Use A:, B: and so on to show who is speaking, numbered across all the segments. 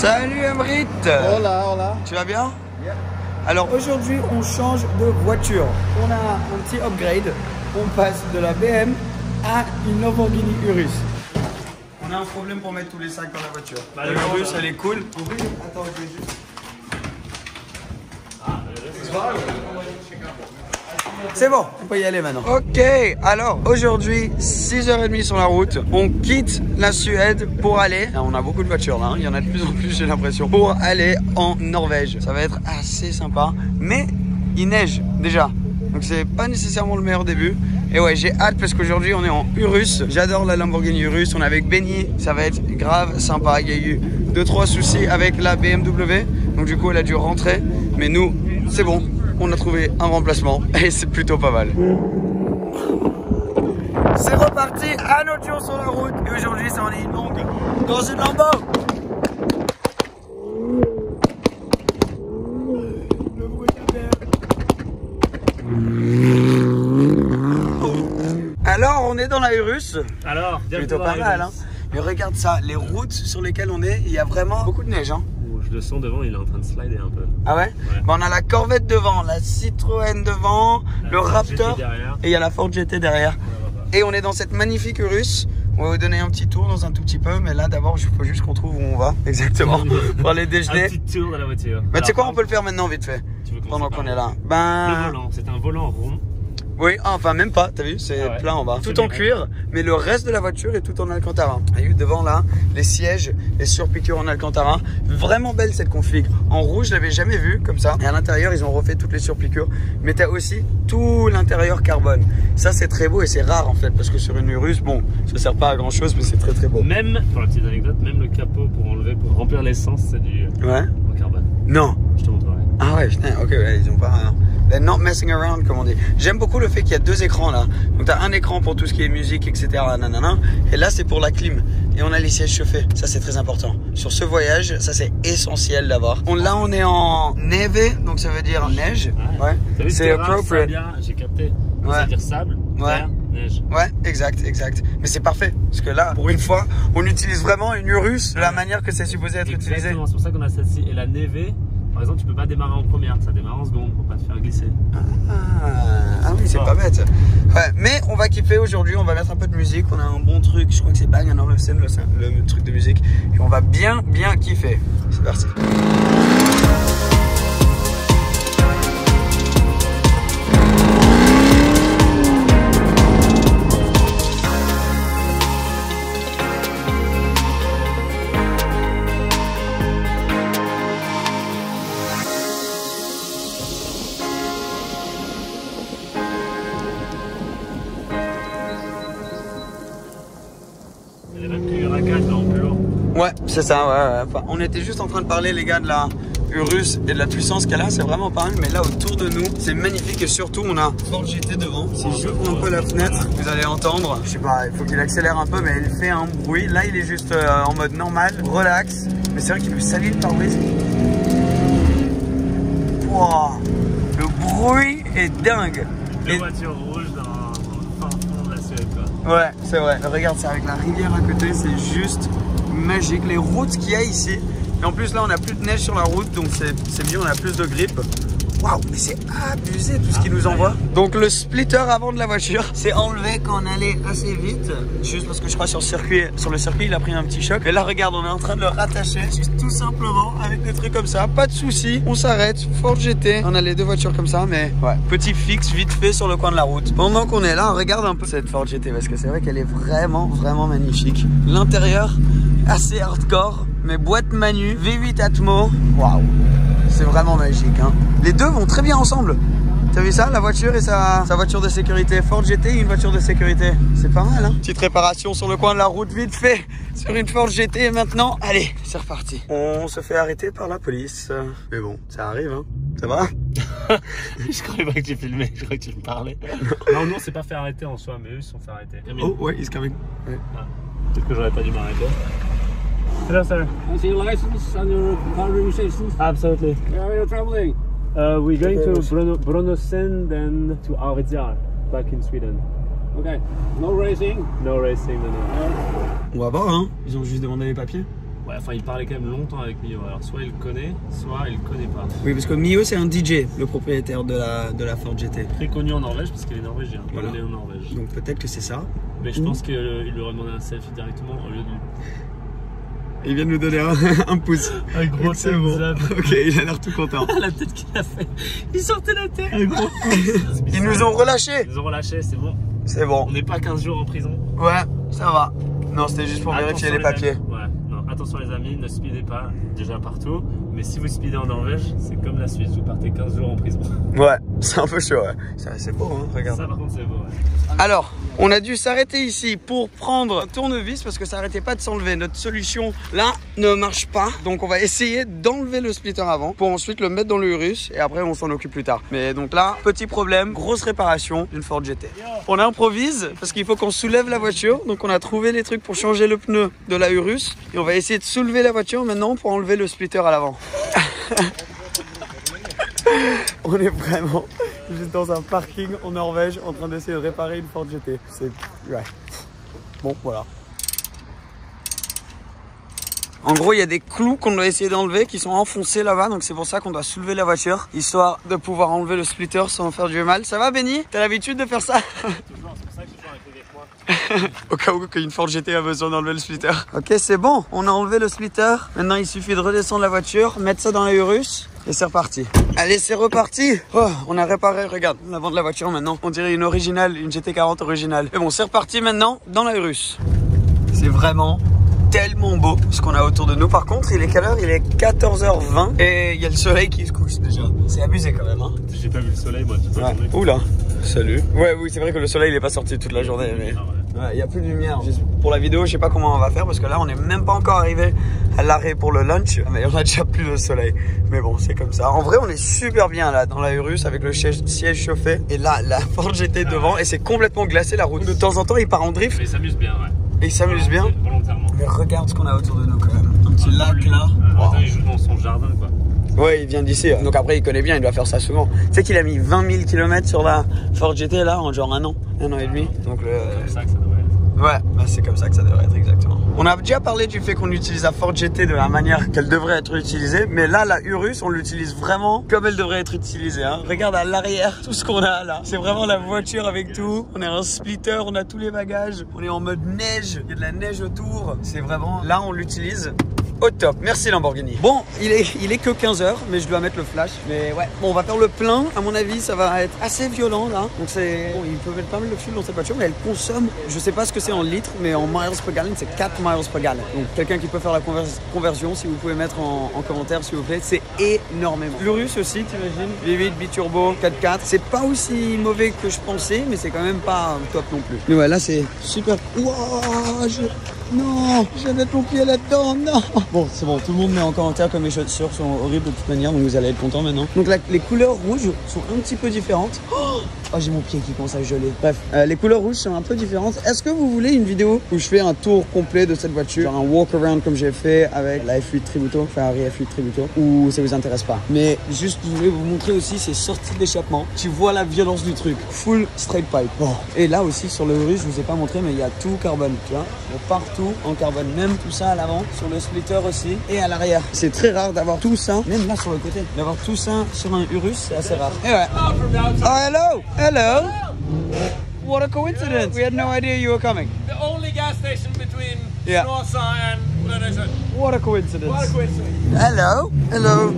A: Salut Amrit.
B: Hola, hola.
A: Tu vas bien?
B: Yeah.
A: Alors aujourd'hui on change de voiture. On a un petit upgrade. On passe de la BM à une Lamborghini Urus. On a un problème pour mettre tous les sacs dans la voiture. Bah, la Urus elle est cool. Attends, je vais juste... C'est bon, on peut y aller maintenant. Ok, alors aujourd'hui 6h30 sur la route. On quitte la Suède pour aller, là, on a beaucoup de voitures là, hein. Il y en a de plus en plus j'ai l'impression, pour aller en Norvège. Ça va être assez sympa, mais il neige déjà, donc c'est pas nécessairement le meilleur début. Et ouais, j'ai hâte parce qu'aujourd'hui on est en Urus. J'adore la Lamborghini Urus, on est avec Benny, ça va être grave sympa. Il y a eu 2-3 soucis avec la BMW, donc du coup elle a dû rentrer, mais nous c'est bon. On a trouvé un remplacement et c'est plutôt pas mal. C'est reparti à notre tour sur la route et aujourd'hui ça en est une longue dans une Lambo. Le bruit de mer. Alors on est dans la Urus.
C: Alors
A: plutôt pas mal hein. Mais regarde ça, les routes sur lesquelles on est, il y a vraiment beaucoup de neige hein.
C: Je le sens devant, il est en train de slider un peu.
A: Ah ouais, Bah, on a la Corvette devant, la Citroën devant, le Raptor et il y a la Ford GT derrière. Et on est dans cette magnifique Urus. On va vous donner un petit tour dans un tout petit peu, mais là d'abord il faut juste qu'on trouve où on va exactement pour aller déjeuner.
C: Un petit tour de la voiture.
A: Mais tu sais quoi, on peut le faire maintenant vite fait, pendant qu'on est là. Ben...
C: Le volant, c'est un volant rond.
A: Oui, enfin même pas, t'as vu, c'est plein en bas. Tout en cuir, mais le reste de la voiture est tout en alcantara. Il y a eu devant là, les sièges, les surpiqûres en alcantara. Vraiment belle cette config. En rouge, je l'avais jamais vue comme ça. Et à l'intérieur, ils ont refait toutes les surpiqûres. Mais t'as aussi tout l'intérieur carbone. Ça, c'est très beau et c'est rare en fait, parce que sur une Urus, bon, ça sert pas à grand chose, mais c'est très très beau.
C: Même, pour la petite anecdote, même le capot pour enlever, pour remplir l'essence, c'est du en carbone.
A: Non.
C: Je te montrerai.
A: Ah ouais, putain, ok, ouais, ils ont pas... They're not messing around, comme on dit. J'aime beaucoup le fait qu'il y a deux écrans là. Donc t'as un écran pour tout ce qui est musique, etc. Nanana, et là c'est pour la clim. Et on a les sièges chauffés. Ça c'est très important. Sur ce voyage, ça c'est essentiel d'avoir. Là on est en neve, donc ça veut dire neige. Ouais. C'est appropriate.
C: J'ai capté. Ça veut dire sable, terre, neige.
A: Ouais, exact. Mais c'est parfait. Parce que là, pour une fois, on utilise vraiment une Urus de la manière que c'est supposé être utilisé.
C: C'est pour ça qu'on a celle-ci. Et la neve, par exemple, tu peux pas démarrer en première, ça démarre en seconde pour pas te faire glisser.
A: Ah oui, c'est pas bête. Ouais, mais on va kiffer aujourd'hui, on va mettre un peu de musique, on a un bon truc, je crois que c'est Bang & Olufsen le truc de musique. Et on va bien kiffer. C'est parti. Ouais, c'est ça, ouais. Enfin, on était juste en train de parler, les gars, de la Urus et de la puissance qu'elle a, c'est vraiment pas mal. Mais là, autour de nous, c'est magnifique et surtout, on a Ford GT devant. Si j'ouvre un peu la fenêtre, vous allez entendre, je sais pas, il faut qu'il accélère un peu, mais il fait un bruit. Là, il est juste en mode normal, relax. Mais c'est vrai qu'il peut salir le pare-brise. Wow, le bruit est dingue.
C: Deux voitures rouges dans le fin fond de la Suède, quoi.
A: Ouais, c'est vrai. Regarde, c'est avec la rivière à côté, c'est juste magique. Les routes qu'il y a ici. Et en plus, là, on a plus de neige sur la route, donc c'est mieux, on a plus de grip. Waouh, mais c'est abusé tout ce qu'il nous envoie. Donc le splitter avant de la voiture s'est enlevé quand on allait assez vite. Juste parce que je crois sur le circuit, il a pris un petit choc. Et là, regarde, on est en train de le rattacher. Juste tout simplement avec des trucs comme ça. Pas de soucis, on s'arrête. Ford GT. On a les deux voitures comme ça, mais ouais. Petit fixe vite fait sur le coin de la route. Pendant qu'on est là, on regarde un peu cette Ford GT parce que c'est vrai qu'elle est vraiment magnifique. L'intérieur, assez hardcore. Mais boîte manu, V8 Atmo. Waouh. C'est vraiment magique hein. Les deux vont très bien ensemble. T'as vu ça, la voiture et sa voiture de sécurité. Ford GT et une voiture de sécurité. C'est pas mal hein. Petite réparation sur le coin de la route vite fait sur une Ford GT maintenant. Allez, c'est reparti. On se fait arrêter par la police. Mais bon, ça arrive hein. Ça va?
C: Je croyais pas que tu filmais, je crois que tu me parlais. Non, on s'est pas fait arrêter en soi, mais eux ils se sont fait arrêter.
A: Oh ouais, he's coming. Ouais.
C: Ah, peut-être que j'aurais pas dû m'arrêter. Hello, sir.
D: I see your license and your car registration.
C: Absolutely.
D: Where are you traveling?
C: We're going to Brunösund and to Arvidsjaur, back in Sweden.
D: Okay. No racing?
C: No racing, no.
A: On va voir hein. Ils ont juste demandé les papiers.
C: Ouais, enfin, il parlait quand même longtemps avec Mio. Alors, soit il le connaît, soit il le connaît pas.
A: Oui, parce que Mio, c'est un DJ, le propriétaire de la Ford GT.
C: Très connu en Norvège parce qu'il est norvégien.
A: Voilà.
C: Il est en Norvège.
A: Donc peut-être que c'est ça.
C: Mais je pense qu'il lui aurait demandé un selfie directement au lieu de.
A: Il vient de nous donner un pouce.
C: Un gros
A: c'est bon.
C: thumbs up.
A: Ok, il a l'air tout content.
C: La tête qu'il a fait. Il sortait la tête. Un gros pouce.
A: Ils nous ont relâchés.
C: Ils nous ont relâchés, c'est bon.
A: C'est bon.
C: On n'est pas 15 jours en prison.
A: Ouais, ça va. Non, c'était juste pour vérifier les papiers.
C: Amis. Ouais, non, attention les amis, ne speedez pas déjà partout. Mais si vous speedez en Norvège, c'est comme la Suisse, vous partez 15 jours en prison.
A: Ouais, c'est un peu chaud, ouais. C'est assez beau, hein, regarde.
C: Ça par contre c'est beau, ouais.
A: Alors, on a dû s'arrêter ici pour prendre un tournevis parce que ça n'arrêtait pas de s'enlever. Notre solution là ne marche pas. Donc on va essayer d'enlever le splitter avant pour ensuite le mettre dans le Urus et après on s'en occupe plus tard. Mais donc là, petit problème, grosse réparation d'une Ford GT. On improvise parce qu'il faut qu'on soulève la voiture. Donc on a trouvé les trucs pour changer le pneu de la Urus et on va essayer de soulever la voiture maintenant pour enlever le splitter à l'avant. On est vraiment juste dans un parking en Norvège en train d'essayer de réparer une Ford GT. C'est... ouais. Bon, voilà. En gros, il y a des clous qu'on doit essayer d'enlever qui sont enfoncés là-bas. Donc c'est pour ça qu'on doit soulever la voiture, histoire de pouvoir enlever le splitter sans faire du mal. Ça va, Benny? T'as l'habitude de faire ça?
C: Toujours, c'est pour ça que je suis avec moi.
A: Au cas où qu'une Ford GT a besoin d'enlever le splitter. Ok, c'est bon. On a enlevé le splitter. Maintenant, il suffit de redescendre la voiture, mettre ça dans la Urus. Et c'est reparti. Allez, c'est reparti. Oh, on a réparé, regarde, l'avant de la voiture maintenant. On dirait une originale, une GT40 originale. Mais bon, c'est reparti maintenant dans la Urus. C'est vraiment tellement beau ce qu'on a autour de nous. Par contre, il est quelle heure? Il est 14h20 et il y a le soleil qui se couche déjà. C'est abusé quand même, hein.
C: J'ai pas vu le soleil, moi.
A: Ouais. Oula, salut. Ouais, oui, c'est vrai que le soleil il est pas sorti toute la journée, mais...
C: Ah ouais.
A: Ouais, il n'y a plus de lumière. Juste pour la vidéo, je sais pas comment on va faire parce que là, on n'est même pas encore arrivé à l'arrêt pour le lunch. Mais on a déjà plus de soleil. Mais bon, c'est comme ça. En vrai, on est super bien là dans la Urus avec le siège chauffé. Et là, la Ford GT devant et c'est complètement glacé la route. De temps en temps, il part en drift.
C: Mais il s'amuse bien, ouais.
A: Et il s'amuse bien.
C: Volontairement.
A: Mais regarde ce qu'on a autour de nous quand même. Un petit lac là.
C: Attends, il joue dans son jardin, quoi.
A: Ouais, il vient d'ici. Donc après, il connaît bien, il doit faire ça souvent. Tu sais qu'il a mis 20 000 km sur la Ford GT là en genre un an et demi. Donc
C: Comme ça que ça devrait être.
A: ouais, bah c'est comme ça que ça devrait être exactement. On a déjà parlé du fait qu'on utilise la Ford GT de la manière qu'elle devrait être utilisée, mais là la Urus on l'utilise vraiment comme elle devrait être utilisée, hein. Regarde à l'arrière tout ce qu'on a là, c'est vraiment la voiture avec tout. On a un splitter, on a tous les bagages, on est en mode neige, il y a de la neige autour. C'est vraiment, là on l'utilise au top. Merci Lamborghini. Bon, il est que 15h, mais je dois mettre le flash. Mais ouais, bon, on va faire le plein. À mon avis, ça va être assez violent là. Donc c'est, bon, il peut mettre pas mal de fuel dans cette voiture, mais elle consomme, je sais pas ce que c'est en litres, mais en miles per gallon, c'est 4 miles per gallon. Donc quelqu'un qui peut faire la conversion, si vous pouvez mettre en commentaire, s'il vous plaît, c'est énormément. L'Urus aussi, t'imagines, V8, biturbo, 4x4. C'est pas aussi mauvais que je pensais, mais c'est quand même pas top non plus. Mais ouais, là c'est super. Wouah, non, je vais mettre mon pied là-dedans, non. Bon, c'est bon, tout le monde met en commentaire que mes chaussures sont horribles de toute manière, donc vous allez être contents maintenant. Donc là, les couleurs rouges sont un petit peu différentes. Oh, j'ai mon pied qui commence à geler. Bref, les couleurs rouges sont un peu différentes. Est-ce que vous voulez une vidéo où je fais un tour complet de cette voiture, genre un walk-around comme j'ai fait avec la F8 Tributo, Ferrari F8 Tributo, ou ça vous intéresse pas? Mais juste, je voulais vous montrer aussi ces sorties d'échappement. Tu vois la violence du truc. Full straight pipe. Bon. Et là aussi, sur le Urus, je vous ai pas montré, mais il y a tout carbone, tu vois. Partout en carbone, même tout ça à l'avant, sur le splitter aussi, et à l'arrière. C'est très rare d'avoir tout ça, même là sur le côté, d'avoir tout ça sur un Urus, c'est assez rare. Et ouais. Oh, hello! Hello! What a coincidence! We had no idea you were coming.
D: The only gas station between
A: Yeah.
D: Snåsa and where is it?
A: What a coincidence.
D: What a coincidence.
A: Hello! Hello!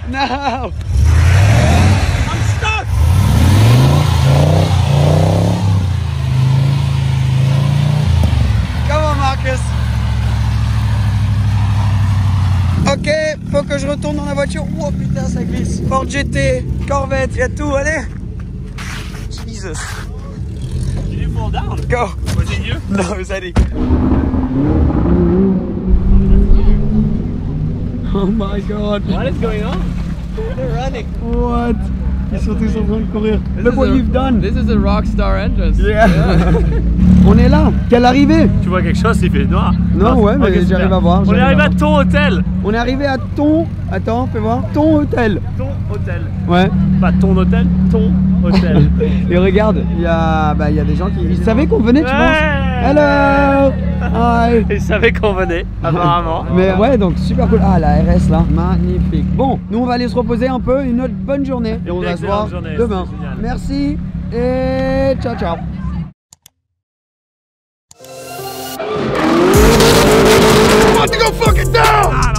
A: No!
D: I'm stuck!
A: Come on, Marcus! Ok, faut que je retourne dans la voiture. Oh putain, ça glisse. Ford GT, Corvette, il y a tout, allez! Jesus!
C: Did you fall down?
A: Go!
C: Was it you?
A: No, it's Eddie. Oh my god.
C: What is going on?
D: They're running.
A: What? Ils sont tous en train de courir. Look what you've done.
B: This is a rock star entrance.
A: Yeah. On est là. Quelle arrivée.
C: Tu vois quelque chose, il fait noir.
A: Non, ouais, mais
C: ok,
A: j'arrive
C: super.
A: à voir.
C: On est arrivé à ton hôtel.
A: On est arrivé à ton... Attends, fais voir. Ton hôtel.
C: Ton hôtel.
A: Ouais.
C: Pas ton hôtel, ton hôtel.
A: Et regarde, il y a des gens qui... Ils savaient qu'on venait, tu penses? Hello. Hi.
C: Ils savaient qu'on venait, apparemment.
A: Mais ouais, donc super cool. Ah, la RS là, magnifique. Bon, nous on va aller se reposer un peu, une autre bonne journée. Et on va se voir demain. Merci et ciao ciao.
D: Want to go fucking down!